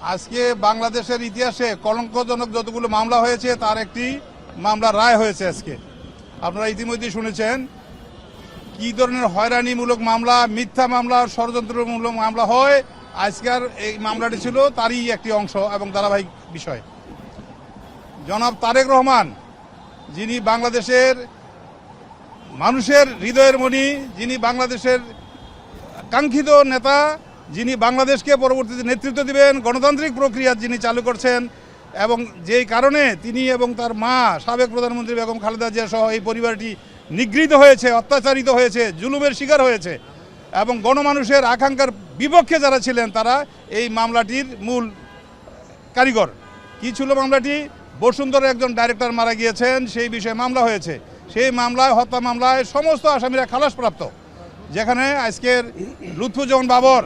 আজকে বাংলাদেশের ইতিহাসে কলঙ্কজনক যতগুলো মামলা হয়েছে তার একটি মামলার রায় হয়েছে আজকে। আপনারা ইতিমধ্যে শুনেছেন কি ধরনের হয়রানিমূলক মামলা, মিথ্যা মামলা, ষড়যন্ত্রমূলক মামলা হয়। আজকের এই মামলাটি ছিল তারই একটি অংশ এবং ধারাবাহিক বিষয়। জনাব তারেক রহমান, যিনি বাংলাদেশের মানুষের হৃদয়ের মণি, যিনি বাংলাদেশের কাঙ্ক্ষিত নেতা, যিনি বাংলাদেশকে পরবর্তীতে নেতৃত্ব দিবেন, গণতান্ত্রিক প্রক্রিয়া যিনি চালু করছেন, এবং যেই কারণে তিনি এবং তার মা সাবেক প্রধানমন্ত্রী বেগম খালেদা জিয়া সহ এই পরিবারটি নিগৃহীত হয়েছে, অত্যাচারিত হয়েছে, জুলুমের শিকার হয়েছে, এবং গণমানুষের আকাঙ্ক্ষার বিপক্ষে যারা ছিলেন তারা এই মামলাটির মূল কারিগর। কি ছিল মামলাটি? বসুন্ধরার একজন ডাইরেক্টর মারা গিয়েছেন, সেই বিষয়ে মামলা হয়েছে। সেই মামলায়, হত্যা মামলায় সমস্ত আসামিরা খালাসপ্রাপ্ত। যেখানে আজকের লুৎফুজ্জামান বাবর,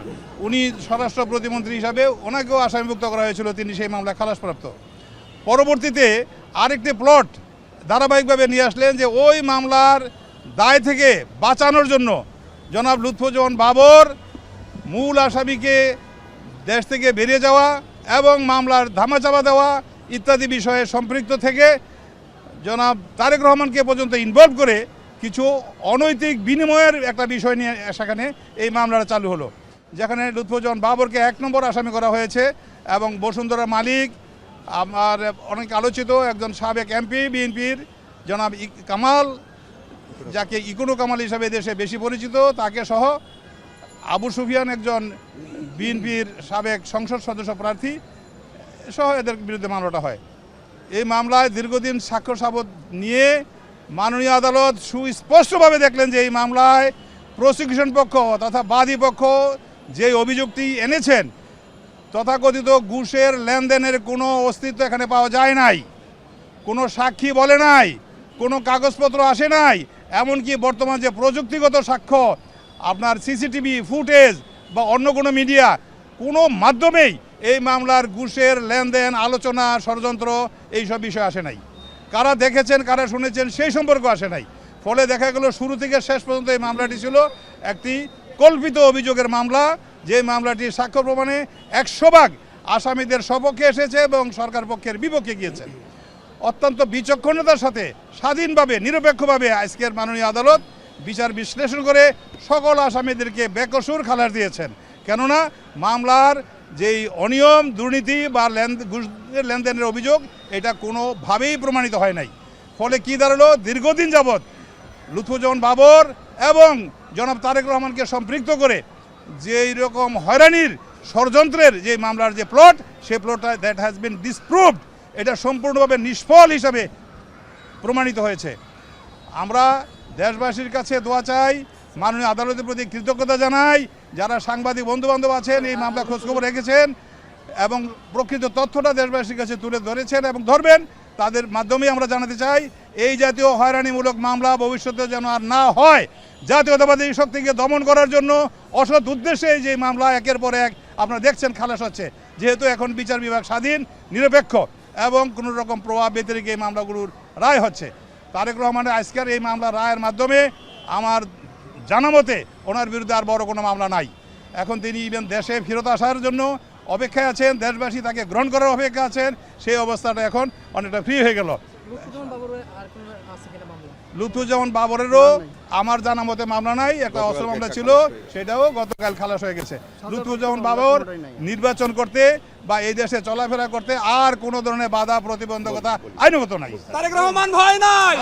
উনি স্বরাষ্ট্র প্রতিমন্ত্রী হিসাবে ওনাকেও আসামিভুক্ত করা হয়েছিল, তিনি সেই মামলায় খালাসপ্রাপ্ত। পরবর্তীতে আরেকটি প্লট ধারাবাহিকভাবে নিয়ে আসলেন যে ওই মামলার দায় থেকে বাঁচানোর জন্য জনাব লুৎফুজ্জামান বাবর মূল আসামিকে দেশ থেকে বেরিয়ে যাওয়া এবং মামলার ধামাচাপা দেওয়া ইত্যাদি বিষয়ে সম্পৃক্ত থেকে জনাব তারেক রহমানকে পর্যন্ত ইনভলভ করে কিছু অনৈতিক বিনিময়ের একটা বিষয় নিয়ে সেখানে এই মামলাটা চালু হলো। যেখানে লুৎফুজ্জামান বাবরকে 1 নম্বর আসামি করা হয়েছে এবং বসুন্ধরা মালিক, আমার অনেক আলোচিত একজন সাবেক এমপি বিএনপির জনাব কামাল, যাকে ইকোনো কামাল হিসাবে দেশে বেশি পরিচিত, তাকে সহ আবু সুফিয়ান, একজন বিএনপির সাবেক সংসদ সদস্য প্রার্থী সহ এদের বিরুদ্ধে মামলাটা হয়। এই মামলায় দীর্ঘদিন সাক্ষ্য সাবত নিয়ে মাননীয় আদালত সুস্পষ্টভাবে দেখলেন যে এই মামলায় প্রসিকিউশন পক্ষ তথা বাদী পক্ষ যে অভিযোগটি এনেছেন, তথাকথিত ঘুষের লেনদেনের কোনো অস্তিত্ব এখানে পাওয়া যায় নাই, কোনো সাক্ষী বলে নাই, কোনো কাগজপত্র আসে নাই, এমনকি বর্তমান যে প্রযুক্তিগত সাক্ষ্য, আপনার সিসিটিভি ফুটেজ বা অন্য কোনো মিডিয়া, কোনো মাধ্যমেই এই মামলার ঘুষের লেনদেন, আলোচনা, ষড়যন্ত্র এইসব বিষয় আসে নাই। কারা দেখেছেন, কারা শুনেছেন সেই সম্পর্ক আসে নাই। ফলে দেখা গেল শুরু থেকে শেষ পর্যন্ত এই মামলাটি ছিল একটি কল্পিত অভিযোগের মামলা, যে মামলাটি সাক্ষ্য প্রমাণে 100% আসামিদের সপক্ষে এসেছে এবং সরকার পক্ষের বিপক্ষে গিয়েছে। অত্যন্ত বিচক্ষণতার সাথে স্বাধীনভাবে নিরপেক্ষভাবে আজকের মাননীয় আদালত বিচার বিশ্লেষণ করে সকল আসামিদেরকে বেকসুর খালাস দিয়েছেন। কেননা মামলার যেই অনিয়ম, দুর্নীতি বা লেনদেনের অভিযোগ, এটা কোনোভাবেই প্রমাণিত হয় নাই। ফলে কি দাঁড়ালো? দীর্ঘদিন যাবৎ লুৎফুজ্জামান বাবর এবং জনাব তারেক রহমানকে সম্পৃক্ত করে যেই রকম হয়রানির ষড়যন্ত্রের যে মামলার যে প্লট, সেই প্লটটা দ্যাট হ্যাজ বিন ডিসপ্রুভড, এটা সম্পূর্ণভাবে নিষ্ফল হিসাবে প্রমাণিত হয়েছে। আমরা দেশবাসীর কাছে দোয়া চাই, মাননীয় আদালতের প্রতি কৃতজ্ঞতা জানাই, যারা সাংবাদিক বন্ধুবান্ধব আছেন এই মামলা খোঁজখবর রেখেছেন এবং প্রকৃত তথ্যটা দেশবাসীর কাছে তুলে ধরেছেন এবং ধরবেন, তাদের মাধ্যমেই আমরা জানাতে চাই এই জাতীয় হয়রানিমূলক মামলা ভবিষ্যতে যেন আর না হয়। জাতীয়তাবাদী শক্তিকে দমন করার জন্য অসৎ উদ্দেশ্যে যে মামলা একের পর এক আপনারা দেখছেন খালাস হচ্ছে, যেহেতু এখন বিচার বিভাগ স্বাধীন, নিরপেক্ষ এবং কোনো রকম প্রভাব ব্যতিরেকে এই মামলাগুলোর রায় হচ্ছে। তারেক রহমানের আজকের এই মামলা রায়ের মাধ্যমে আমার জানা মতে ওনার বিরুদ্ধে আর বড় কোনো মামলা নাই। এখন তিনি ইভেন দেশে ফেরত আসার জন্য অপেক্ষায় আছেন, দেশবাসী তাকে গ্রহণ করার অপেক্ষা আছেন। সেই অবস্থাটা এখন অনেকটা ফ্রি হয়ে গেল। লুৎফুজ্জামান বাবরেরও আমার জানা মতে মামলা নাই, একটা অস্ত্র মামলা ছিল, সেটাও গতকাল খালাস হয়ে গেছে। লুৎফুজ্জামান বাবর নির্বাচন করতে বা এই দেশে চলাফেরা করতে আর কোনো ধরনের বাধা প্রতিবন্ধকতা আইনগত নাই। তারেক রহমান ভয় নাই।